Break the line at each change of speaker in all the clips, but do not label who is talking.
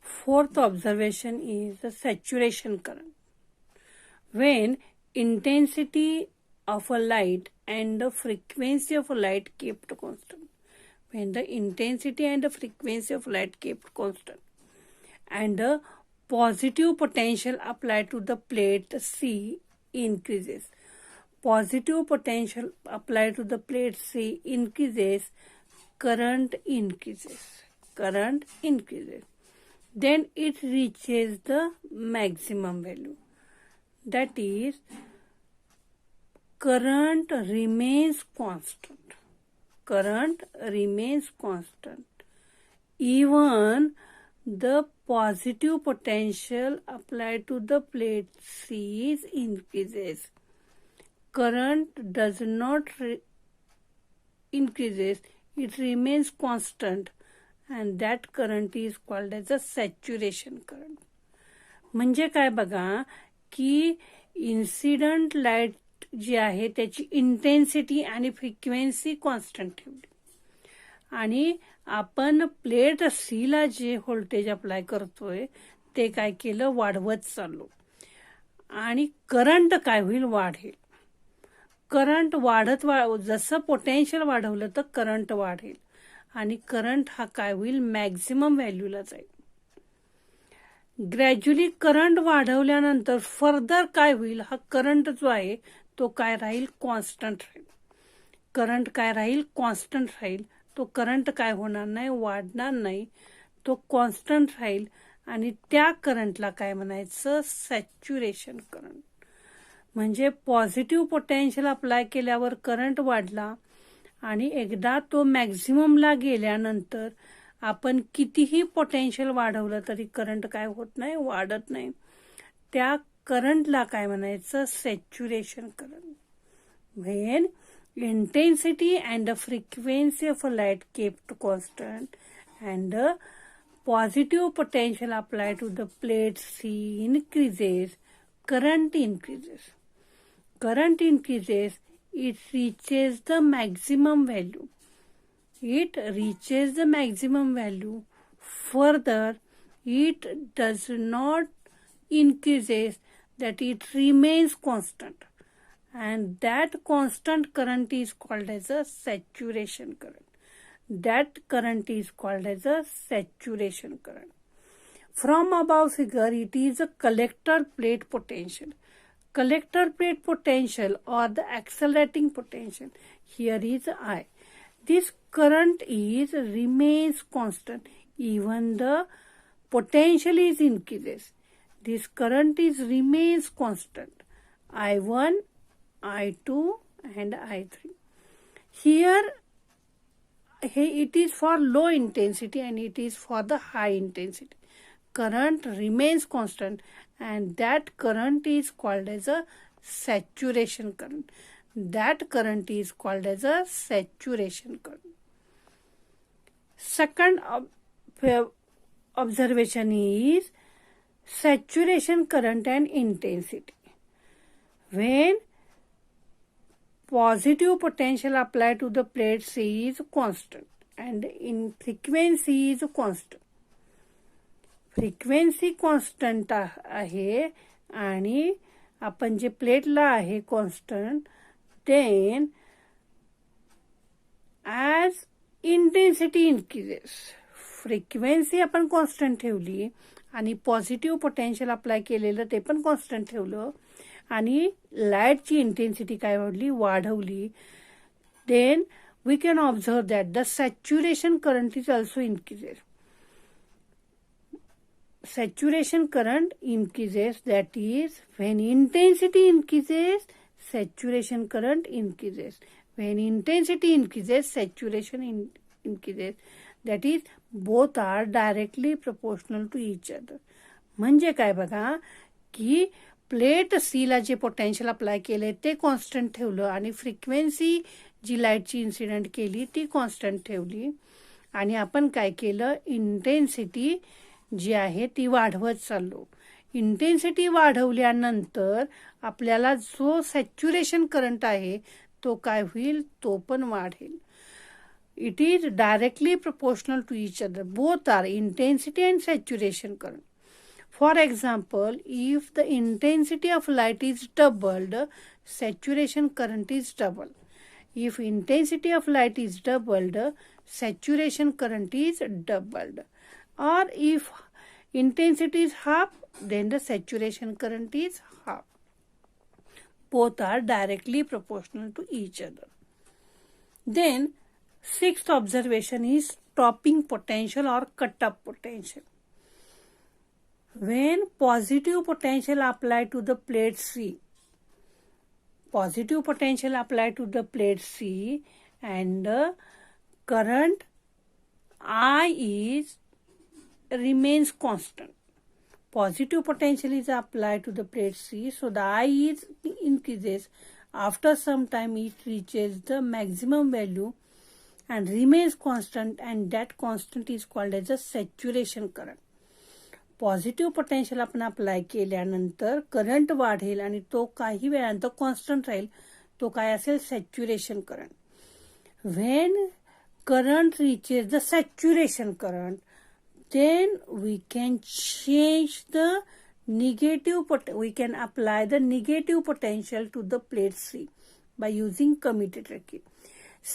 Fourth observation is the saturation current. When intensity of a light and the frequency of a light kept constant. When the intensity and the frequency of light kept constant and the positive potential applied to the plate C increases. Positive potential applied to the plate C increases, current increases. Current increases. Then it reaches the maximum value. That is, current remains constant. Current remains constant. Even the positive potential applied to the plate C increases. Current does not increases, it remains constant, and that current is called as a saturation current. म्हणजे काय बघा की incident light जी आहे त्याची intensity आणि frequency constant ठेवली आणि आपण प्लेट सी ला जे व्होल्टेज अप्लाय करतोय ते काय केलं, वाढवत चाललो आणि करंट काय होईल, वाढेल. करंट वाढत जसं पोटेन्शियल वाढवलं तर करंट वाढेल आणि करंट हा काय होईल, मॅक्झिमम व्हॅल्यूला जाईल. ग्रॅज्युअली करंट वाढवल्यानंतर फर्दर काय होईल, हा करंट जो आहे तो काय राहील, कॉन्स्टंट राहील. करंट काय राहील, कॉन्स्टंट राहील. तो करंट काय होणार नाही, वाढणार नाही, तो कॉन्स्टंट राहील आणि त्या करंटला काय म्हणायचं, सॅच्युरेशन करंट. म्हणजे पॉझिटिव्ह पोटेन्शियल अप्लाय केल्यावर करंट वाढला आणि एकदा तो मॅक्झिममला गेल्यानंतर आपण कितीही पोटेन्शियल वाढवलं तरी करंट काय होत नाही, वाढत नाही. त्या करंटला काय म्हणायचं, saturation current. When intensity and the frequency of a light kept constant and the positive potential applied to the plate C increases, current increases. Current increases, it reaches the maximum value. It reaches the maximum value. Further, it does not increases, that it remains constant. And that constant current is called as a saturation current. That current is called as a saturation current. From above figure, it is a collector plate potential. Collector plate potential or the accelerating potential. Here is I. This current is remains constant. Even the potential is increases. This current is remains constant. I1, I2 and I3. Here it is for low intensity and it is for the high intensity. Current remains constant and that current is called as a saturation current. That current is called as a saturation current. Second observation is saturation current and intensity. When positive potential applied to the plate C is constant and in frequency is constant. Frequency constant आहे आणि आपण जे प्लेटला आहे constant, then as intensity increases, frequency आपण constant ठेवली आणि positive potential apply केलेलं ते पण कॉन्स्टंट ठेवलं आणि लाईटची इंटेन्सिटी काय वाढवली, then we can observe that the saturation current is also increases. Saturation current increases, that is when intensity increases, saturation current increases. When intensity increases, saturation increases. That is both are directly proportional to each other. म्हणजे काय बघा की plate सी ला जे potential apply केले ते constant ठेवलं आणि frequency जी लाईटची incident केली ती कॉन्स्टंट ठेवली आणि आपण काय केलं, इंटेन्सिटी जी आहे ती वाढवत चाललो. इंटेन्सिटी वाढवल्यानंतर आपल्याला जो सॅच्युरेशन करंट आहे तो काय होईल, तो पण वाढेल. It is directly proportional to each other. Both are intensity and saturation current. For example, if the intensity of light is doubled, saturation current is double. If intensity of light is doubled, saturation current is doubled. Or if intensity is half, then the saturation current is half. Both are directly proportional to each other. Then, sixth observation is stopping potential or cut-off potential. When positive potential applied to the plate C, positive potential applied to the plate C and current I remains constant. Positive potential is applied to the plate C, so the I is increases. After some time it reaches the maximum value and remains constant, and that constant is called as a saturation current. Positive potential आपण apply केल्यानंतर current वाढेल आणि तो काही वेळानंतर constant राहील. तो काय असेल? Saturation current. When current reaches the saturation current, then we can change the we can apply the negative potential to the plate C by using commutator key.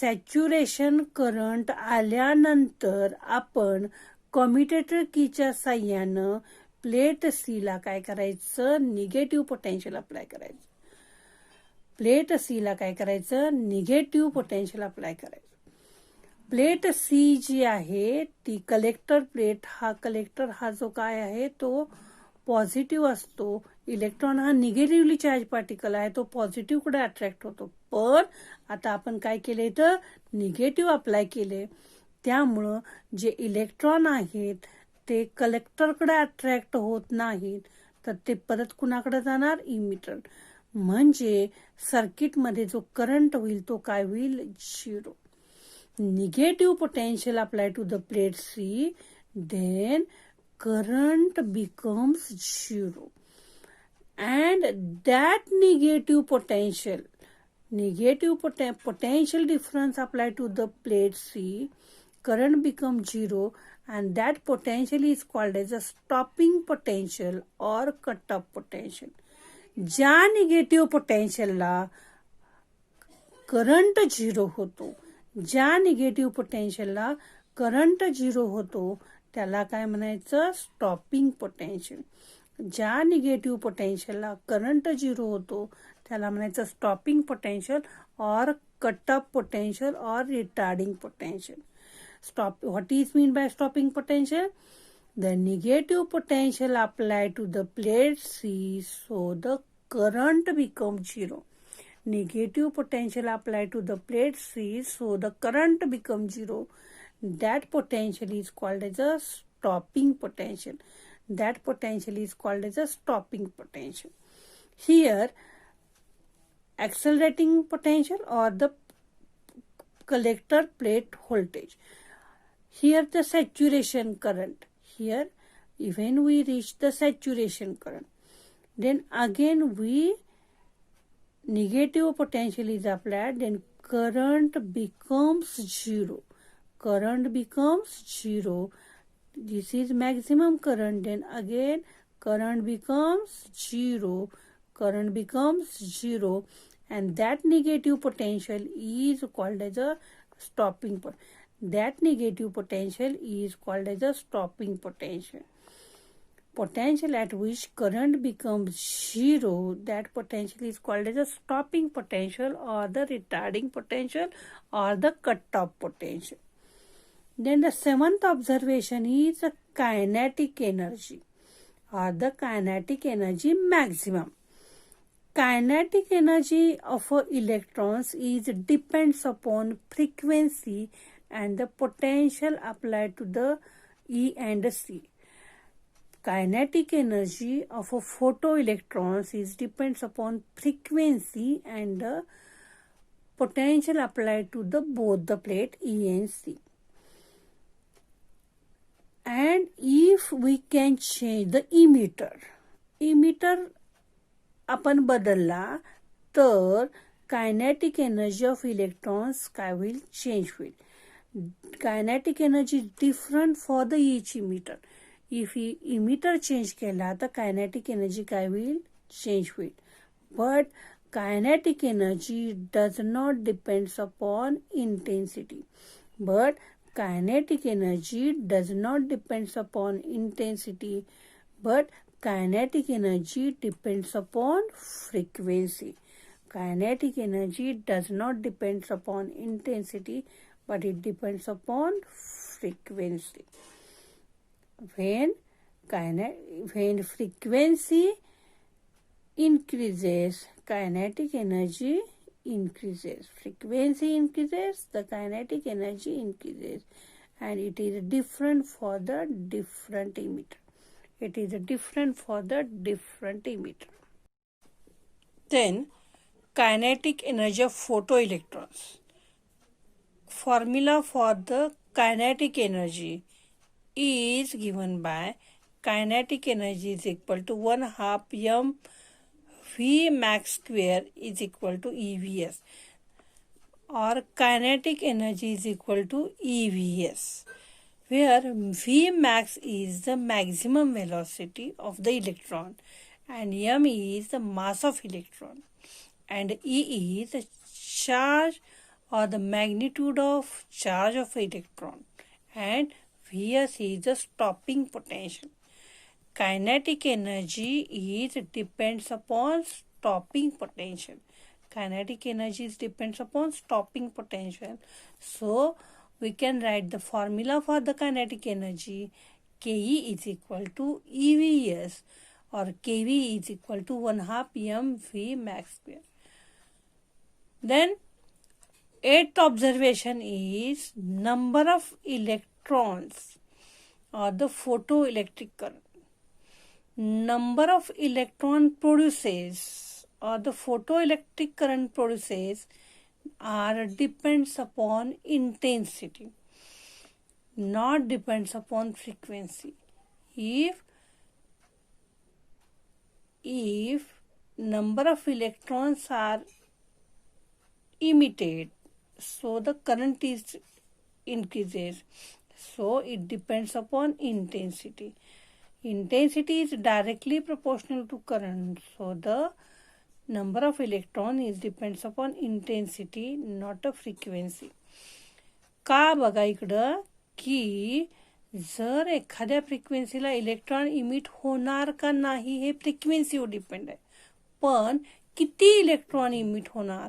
Saturation current आल्यानंतर आपण कम्युटेटर कीच्या साह्यानं प्लेट सी ला काय करायचं? Negative potential apply करायचं. Plate सी ला काय करायचं? Negative potential apply करायचं. Plate सी जी आहे ती कलेक्टर प्लेट, कलेक्टर हा जो काय आहे तो पॉझिटिव्ह असतो. इलेक्ट्रॉन हा निगेटिव्हली चार्ज पार्टिकल आहे, तो पॉझिटिव्ह कडे अट्रॅक्ट होतो. पण आता आपण काय केलंय तर निगेटिव्ह अप्लाय केले, त्यामुळं जे इलेक्ट्रॉन आहेत ते कलेक्टरकडे अट्रॅक्ट होत नाहीत, तर ते परत कुणाकडे जाणार? इमिटर. म्हणजे सर्किटमध्ये जो करंट होईल तो काय होईल? 0. Negative potential applied to the plate C, then current becomes 0. And that negative potential difference applied to the plate C, current becomes 0, and that potential is called as a stopping potential or cut-off potential. ज्या negative पोटेन्शियलला current 0 होतो, ज्या negative पोटेन्शियलला current 0 होतो त्याला काय म्हणायचं? Stopping potential. ज्या negative पोटेन्शियलला current 0 होतो त्याला म्हणायचं स्टॉपिंग पोटेन्शियल और कट ऑफ पोटेन्शियल और retarding potential. What is mean by stopping potential? The negative potential applied to the plate C, so the current becomes 0. Negative potential applied to the plate C, so the current becomes 0. That potential is called as a stopping potential. That potential is called as a stopping potential. Here, accelerating potential or the collector plate voltage. Here the saturation current. Here, when we reach the saturation current, then again negative potential is applied, then current becomes 0. Current becomes 0. This is maximum current. Then again current becomes 0. Current becomes 0. And that negative potential is called as a stopping point. That negative potential is called as a stopping potential. Potential at which current becomes 0, that potential is called as a stopping potential or the retarding potential or the cut-off potential. Then the seventh observation is the kinetic energy or the kinetic energy maximum. Kinetic energy of electrons depends upon frequency and the potential applied to the E and C. Kinetic energy of a photoelectrons depends upon frequency and the potential applied to the both the plate E and C. And if we can change the emitter आपण बदलला तर kinetic energy of electrons काय होईल? Change होईल. kinetic energy is different for the each emitter. If emitter change केला तर kinetic energy काय होईल? Change होईल. But kinetic energy does not depends upon intensity. But kinetic energy does not depends upon intensity. But kinetic energy depends upon frequency. Kinetic energy does not depends upon intensity, but it depends upon frequency. When frequency increases, kinetic energy increases. Frequency increases, the kinetic energy increases. And it is different for the different emitter. It is different for the different emitter. Then, kinetic energy of photoelectrons. Formula for the kinetic energy is given by kinetic energy is equal to 1/2 m V max square is equal to EVS, or kinetic energy is equal to EVS, where V max is the maximum velocity of the electron and m is the mass of electron and E is the charge or the magnitude of charge of electron and Vs is the stopping potential. Kinetic energy is depends upon stopping potential. Kinetic energy depends upon stopping potential. So we can write the formula for the kinetic energy. Ke is equal to EVS, or Kv is equal to 1/2 mv max square. Then 8th observation is number of electrons or the photoelectric current. Number of electron produces or the photoelectric current produces are depends upon intensity, not depends upon frequency. If number of electrons are emitted, so the current is increases. So it depends upon intensity. Intensity is directly proportional to current. So the number of electron is depends upon intensity, not a frequency. का बघा इकडं की जर एखाद्या फ्रिक्वेन्सीला electron emit होणार का नाही हे फ्रिक्वेन्सीवर डिपेंड आहे. पण किती इलेक्ट्रॉन इमिट होणार,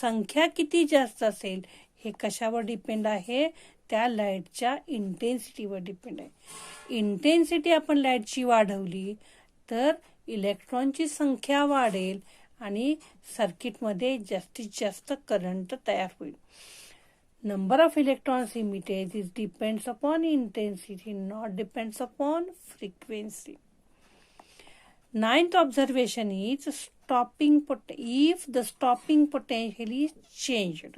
संख्या किती जास्त असेल हे कशावर डिपेंड आहे? त्या लाईटच्या इंटेन्सिटीवर डिपेंड आहे. इंटेन्सिटी आपण लाईटची वाढवली तर इलेक्ट्रॉनची संख्या वाढेल आणि सर्किटमध्ये जास्तीत जास्त करंट तयार होईल. Number of electrons emitted is depends upon intensity, not depends upon frequency. 9th observation is stopping if the stopping potential is changed.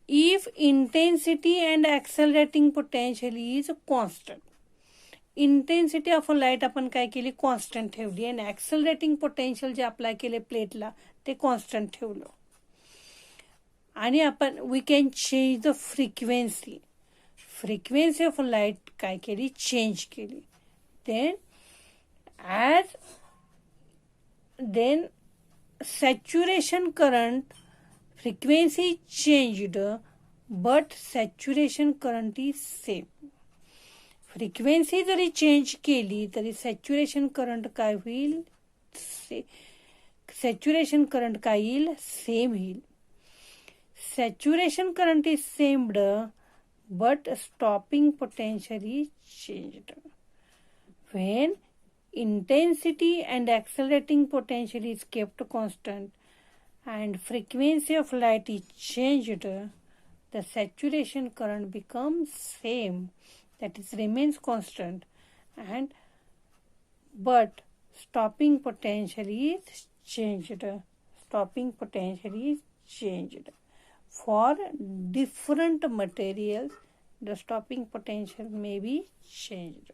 If intensity and accelerating potential is constant. Intensity of light आपण काय केली? Constant ठेवली आणि ऍक्सलरेटिंग potential जे apply केले प्लेटला ते constant ठेवलं. आणि आपण we can change the frequency. Frequency of light काय केली? चेंज केली. then saturation current frequency changed but saturation current is same. Frequency zari change केली तरी सॅच्युरेशन करंट काय होईल? सॅच्युरेशन करंट काय येईल? सेम येईल. Saturation current is same, but stopping potential is changed. When intensity and accelerating potential is kept constant and frequency of light is changed, the saturation current becomes same, that is remains constant, but stopping potential is changed. Stopping potential is changed. For different materials, the stopping potential may be changed.